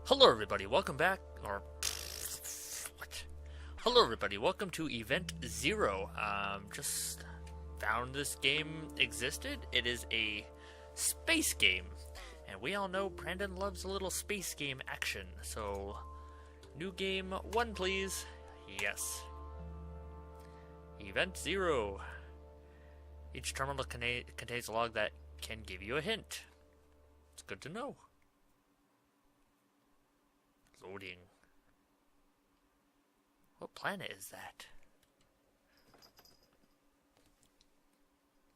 Hello everybody, welcome back, what? Hello everybody, welcome to Event 0. Just found this game existed. It is a space game, and we all know Brandon loves a little space game action, so new game 1 please. Yes. Event 0. Each terminal contains a log that can give you a hint. It's good to know. Loading. What planet is that?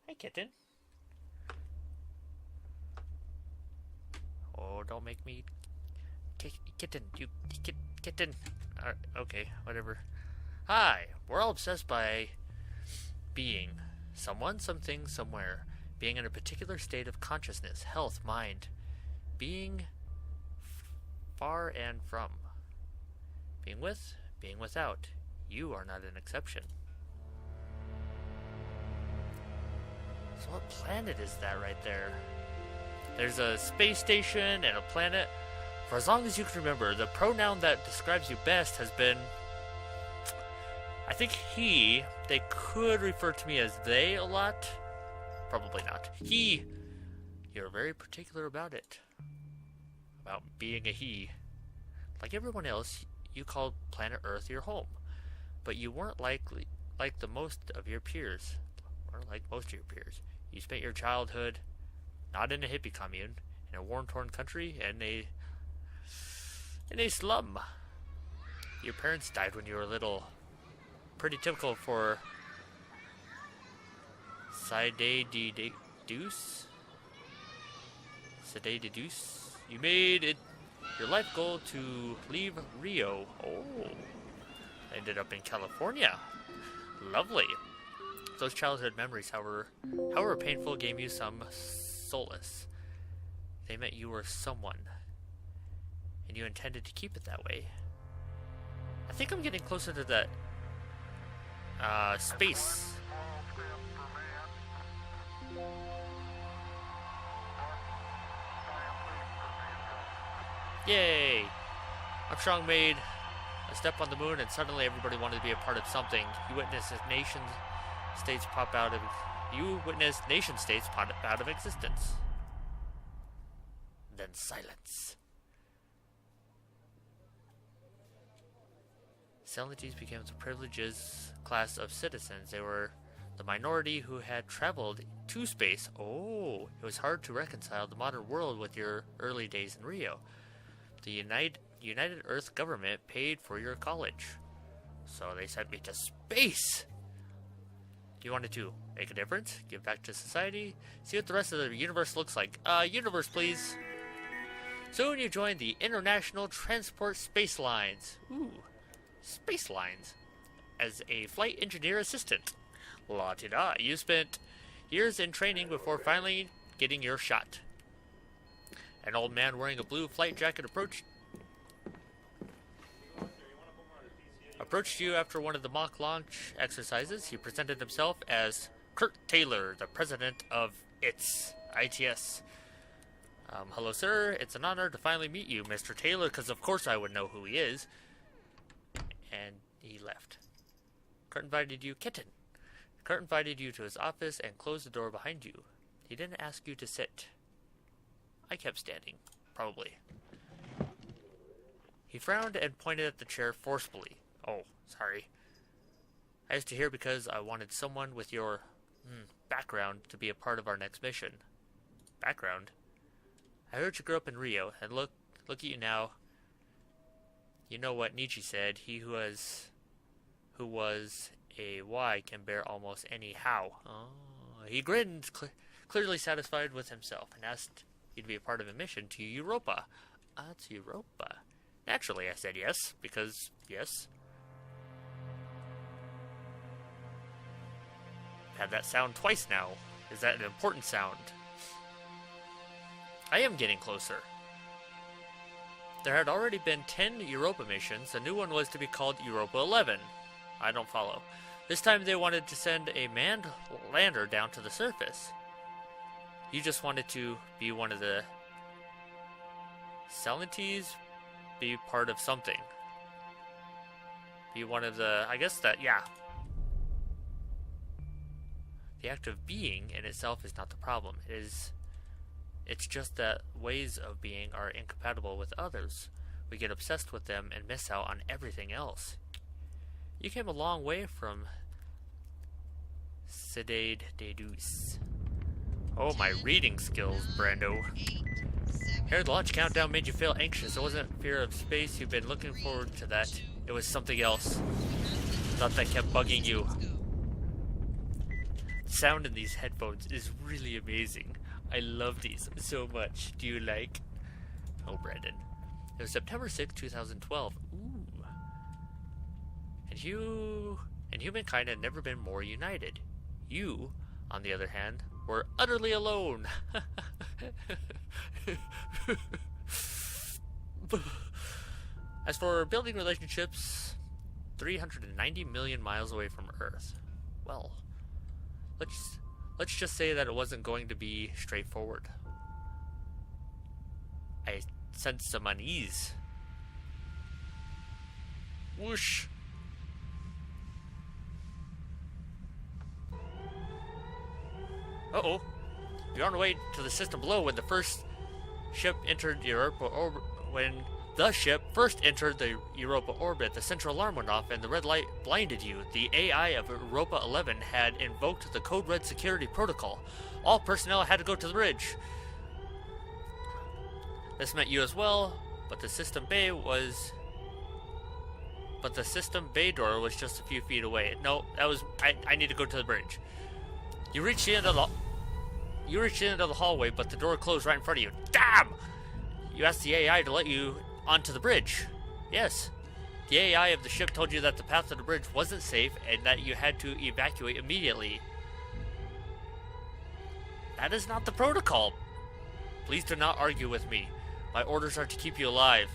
Hey, kitten. Oh, don't make me... Kitten, you... Kitten. Okay, whatever. Hi, we're all obsessed by being. Someone, something, somewhere. Being in a particular state of consciousness, health, mind. Being... far and from. Being with, being without. You are not an exception. So what planet is that right there? There's a space station and a planet. For as long as you can remember, the pronoun that describes you best has been... I think he. They could refer to me as they a lot. Probably not. He. You're very particular about it. About being a he. Like everyone else, you called planet Earth your home, but you weren't like the most of your peers. You spent your childhood not in a hippie commune, in a war-torn country, in a slum. Your parents died when you were little. Pretty typical for Side de Deuce. You made it your life goal to leave Rio. Oh, ended up in California. Lovely. Those childhood memories, however painful, gave you some solace. They meant you were someone, and you intended to keep it that way. I think I'm getting closer to that space. Yay! Armstrong made a step on the moon, and suddenly everybody wanted to be a part of something. You witnessed nation states pop out of existence. Then silence. Celebrities became the privileged class of citizens. They were the minority who had traveled to space. Oh, it was hard to reconcile the modern world with your early days in Rio. The United Earth government paid for your college, so they sent me to space. You wanted to make a difference, give back to society, see what the rest of the universe looks like. Universe, please. Soon you joined the International Transport Space Lines. Ooh, Space Lines. As a flight engineer assistant. La-ti-da. You spent years in training before finally getting your shot. An old man wearing a blue flight jacket approached you after one of the mock launch exercises. He presented himself as Kurt Taylor, the president of ITS. Hello, sir. It's an honor to finally meet you, Mr. Taylor, because of course I would know who he is. And he left. Kurt invited you to his office and closed the door behind you. He didn't ask you to sit. I kept standing. Probably. He frowned and pointed at the chair forcefully. Oh, sorry. I asked you here because I wanted someone with your background to be a part of our next mission. Background? I heard you grew up in Rio, and look at you now. You know what Nietzsche said, he who was a why can bear almost any how. Oh. He grinned, clearly satisfied with himself, and asked you to be a part of a mission to Europa. To Europa. Naturally, I said yes, because yes. I've had that sound twice now. Is that an important sound? I am getting closer. There had already been 10 Europa missions. The new one was to be called Europa 11. I don't follow. This time they wanted to send a manned lander down to the surface. You just wanted to be one of the Celantes be part of something. Be one of the, I guess that, yeah. The act of being in itself is not the problem. It's just that ways of being are incompatible with others. We get obsessed with them and miss out on everything else. You came a long way from Sedade de Douce. Oh, my reading skills, Brando. Hearing the launch countdown made you feel anxious. It wasn't fear of space. You've been looking forward to that. It was something else. Thought that kept bugging you. The sound in these headphones is really amazing. I love these so much. Do you like? Oh, Brandon. It was September 6, 2012. Ooh. And humankind had never been more united. You, on the other hand, were utterly alone. As for building relationships, 390 million miles away from Earth. Well, let's just say that it wasn't going to be straightforward. I sensed some unease. Whoosh. Uh-oh. You're on the way to the system below when the ship entered Europa orbit. The central alarm went off and the red light blinded you. The AI of Europa 11 had invoked the Code Red security protocol. All personnel had to go to the bridge. This meant you as well, but the system bay door was just a few feet away. No, I need to go to the bridge. You reached the end of the hallway, but the door closed right in front of you. Damn! You asked the AI to let you onto the bridge. Yes. The AI of the ship told you that the path to the bridge wasn't safe and that you had to evacuate immediately. That is not the protocol. Please do not argue with me. My orders are to keep you alive.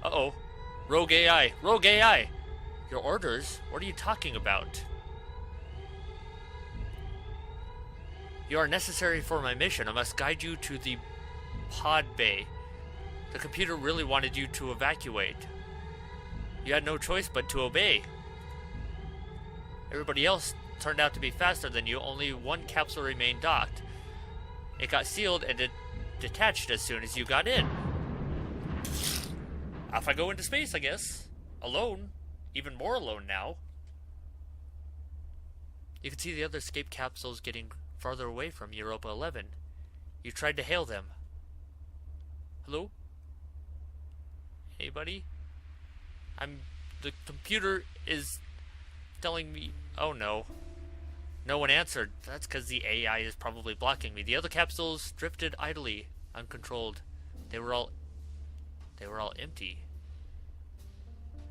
Uh-oh. Rogue AI! Rogue AI! Your orders? What are you talking about? You are necessary for my mission. I must guide you to the pod bay. The computer really wanted you to evacuate. You had no choice but to obey. Everybody else turned out to be faster than you. Only one capsule remained docked. It got sealed and it detached as soon as you got in. Off I go into space, I guess. Alone. Even more alone now. You can see the other escape capsules getting farther away from Europa 11. You tried to hail them. Hello? Anybody? The computer is telling me... Oh no. No one answered. That's because the AI is probably blocking me. The other capsules drifted idly, uncontrolled. They were all empty.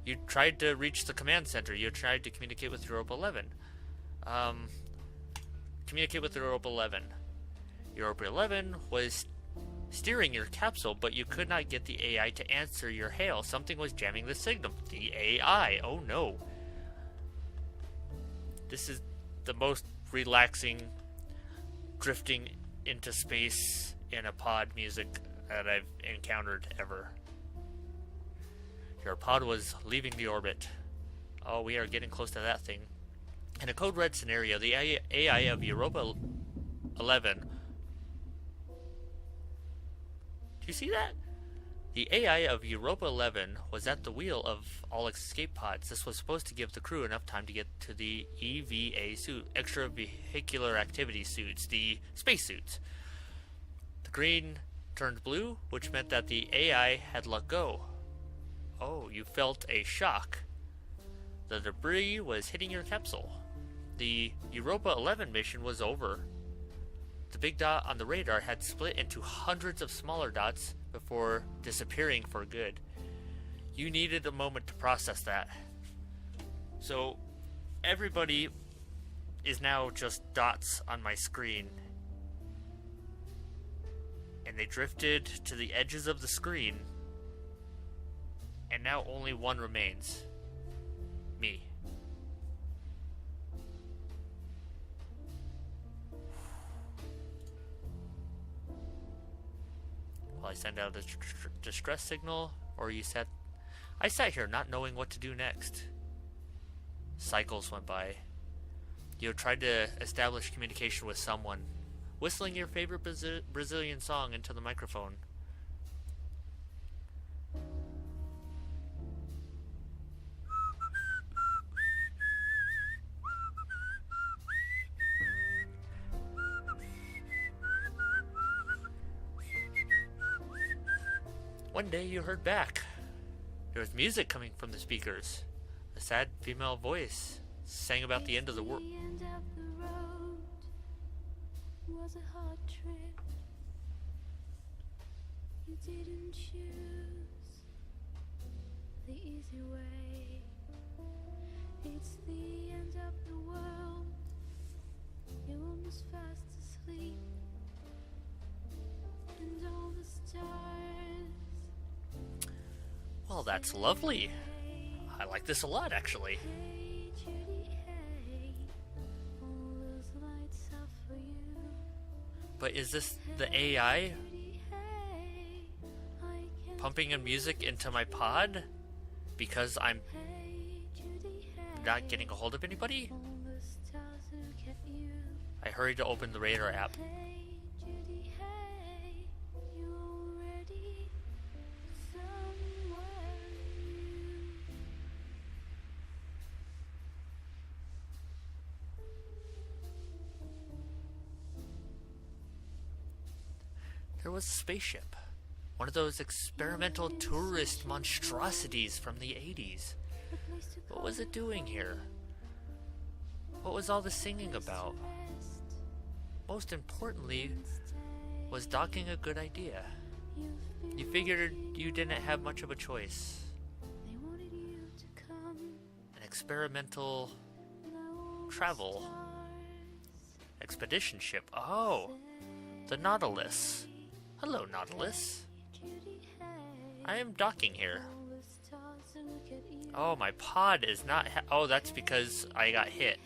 You tried to reach the command center. You tried to communicate with Europa 11. Communicate with Europa 11. Europa 11 was steering your capsule, but you could not get the AI to answer your hail. Something was jamming the signal. The AI. Oh no. This is the most relaxing drifting into space in a pod music that I've encountered ever. Your pod was leaving the orbit. Oh, we are getting close to that thing. In a Code Red scenario, the AI of Europa 11... Do you see that? The AI of Europa 11 was at the wheel of all escape pods. This was supposed to give the crew enough time to get to the EVA suit, extravehicular activity suits, the space suits. The green turned blue, which meant that the AI had let go. Oh, you felt a shock. The debris was hitting your capsule. The Europa 11 mission was over. The big dot on the radar had split into hundreds of smaller dots before disappearing for good. You needed a moment to process that. So, everybody is now just dots on my screen. And they drifted to the edges of the screen. And now only one remains. Me. Will I send out a distress signal, or you set I sat here not knowing what to do next. Cycles went by. You tried to establish communication with someone, whistling your favorite Brazilian song into the microphone. One day you heard back. There was music coming from the speakers. A sad female voice sang about the end of the world. Was a hard trip. You didn't choose the easy way. It's the end of the world. You're almost fast asleep. And all the stars. Well, that's lovely. I like this a lot, actually. But is this the AI pumping in music into my pod because I'm not getting a hold of anybody? I hurried to open the radar app. There was a spaceship. One of those experimental tourist monstrosities from the 80s. What was it doing here? What was all the singing about? Most importantly, was docking a good idea? You figured you didn't have much of a choice. An experimental travel expedition ship. Oh, the Nautilus. Hello, Nautilus. I am docking here. Oh, my pod is not... oh, that's because I got hit.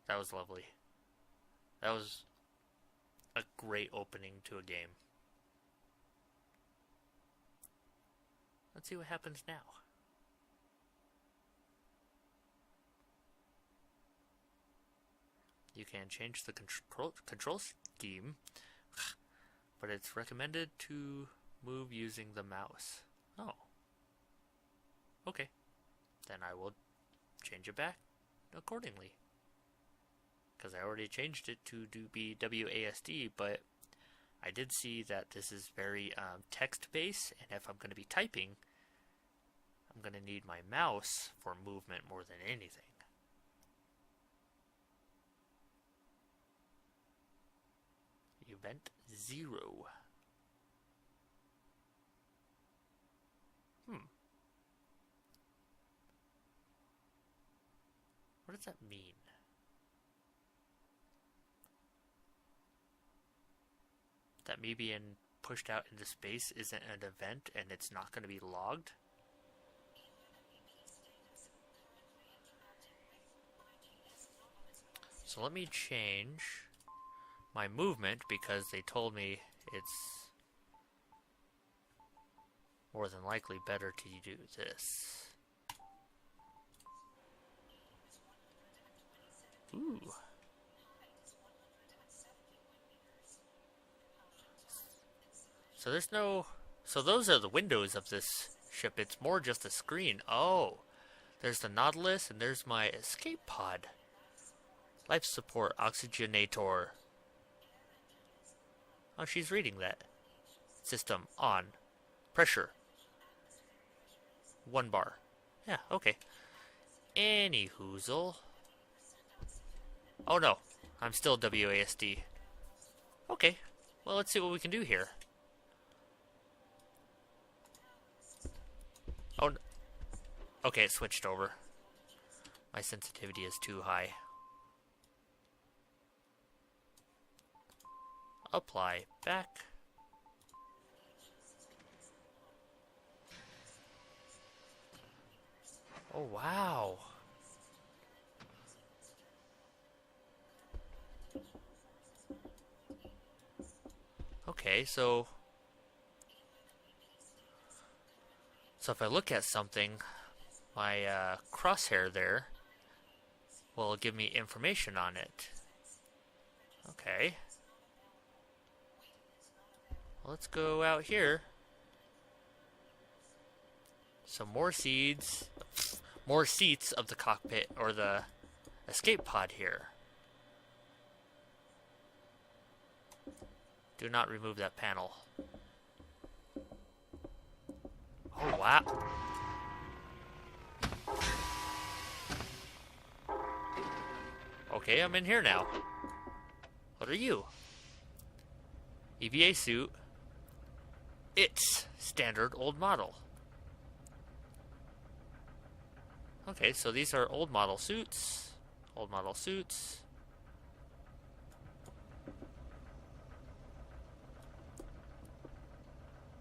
That was lovely. That was a great opening to a game. Let's see what happens now. You can change the control scheme, but it's recommended to move using the mouse. Oh. Okay. Then I will change it back accordingly. Because I already changed it to be WASD, but I did see that this is very text-based, and if I'm going to be typing, I'm going to need my mouse for movement more than anything. Event 0. What does that mean? That me being pushed out into space isn't an event and it's not going to be logged? So let me change my movement because they told me it's more than likely better to do this. Ooh. So there's no... so those are the windows of this ship. It's more just a screen. Oh. There's the Nautilus and there's my escape pod. Life support oxygenator. Oh, she's reading that. System on. Pressure. 1 bar. Yeah, okay. Any hoozle. Oh no, I'm still WASD. Okay, well let's see what we can do here. Oh, no. Okay, it switched over. My sensitivity is too high. Apply back. Oh wow. Okay, so if I look at something, my crosshair there will give me information on it. Okay. Well, let's go out here. Some more seeds. More seats of the cockpit or the escape pod here. Do not remove that panel. Oh, wow. Okay, I'm in here now. What are you? EVA suit. It's standard old model. Okay, so these are old model suits. Old model suits.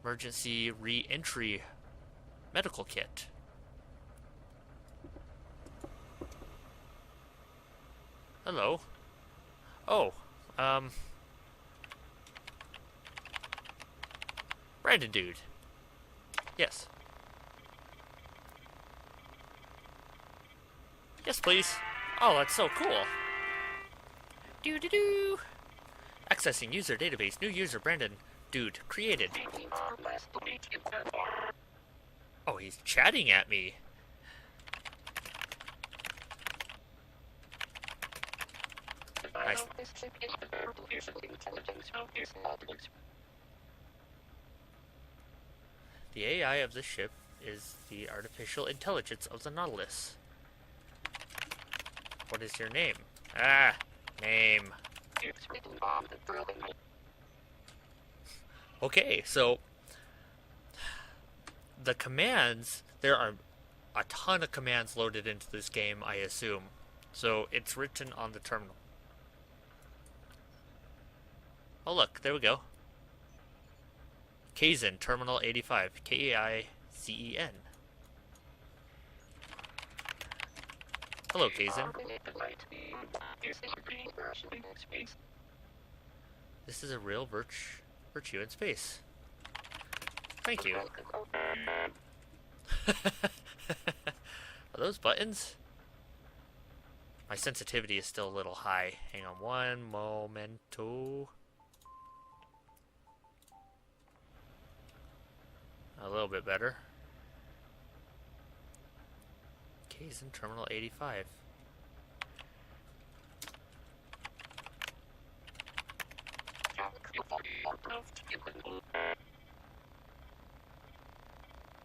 Emergency re-entry medical kit. Hello. Oh, Brandon dude. Yes. Yes, please. Oh, that's so cool. Doo-doo-doo. Accessing user database. New user Brandon dude created. Oh, he's chatting at me. Nice. The AI of this ship is the artificial intelligence of the Nautilus. What is your name? Ah, name. Okay, so the commands, there are a ton of commands loaded into this game, I assume. So it's written on the terminal. Oh look, there we go. Kaizen, Terminal 85, K-A-I-Z-E-N. Hello, Kaizen. This is a real virtue in space. Thank you. Are those buttons? My sensitivity is still a little high. Hang on one momento. A little bit better. Kaizen Terminal 85.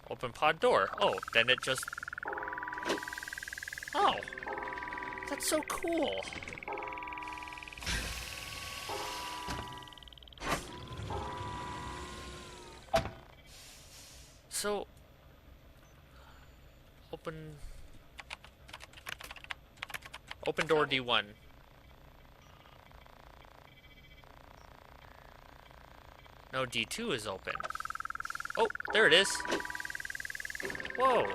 Open pod door. Oh, then it just... Oh! That's so cool! So... Open door D1. No, D2 is open. Oh, there it is. Whoa.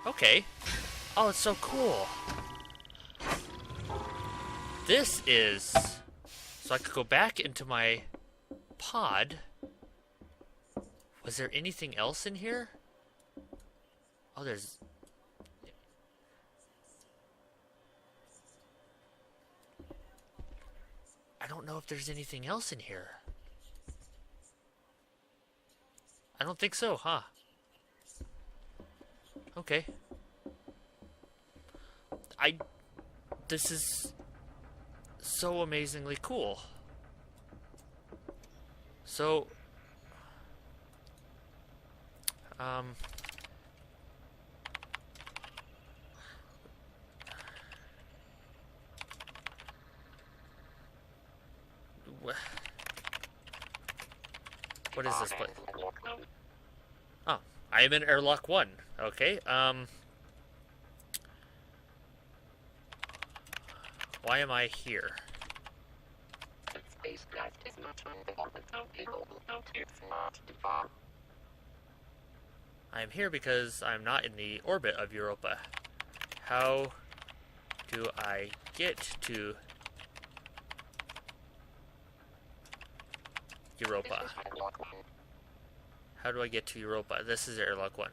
Okay. Oh, it's so cool. This is... So I could go back into my pod. Was there anything else in here? Oh, there's... I don't know if there's anything else in here. I don't think so, huh? Okay. This is so amazingly cool. So, what is this place? Oh, I am in airlock 1. Okay, why am I here? I am here because I'm not in the orbit of Europa. How do I get to... Europa. How do I get to Europa? This is airlock 1.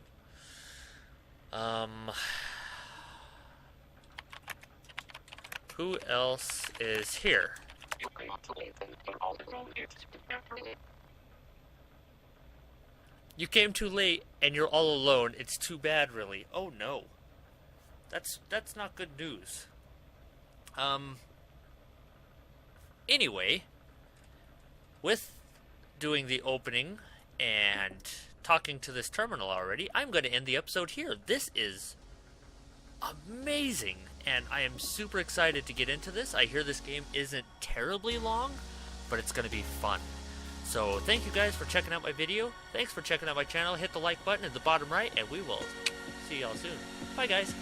Who else is here? You came too late and you're all alone. It's too bad, really. Oh no. That's not good news. Anyway, with doing the opening and talking to this terminal already, I'm going to end the episode here. This is amazing, and I am super excited to get into this. I hear this game isn't terribly long, but it's going to be fun. So thank you guys for checking out my video. Thanks for checking out my channel. Hit the like button at the bottom right, and we will see y'all soon. Bye, guys.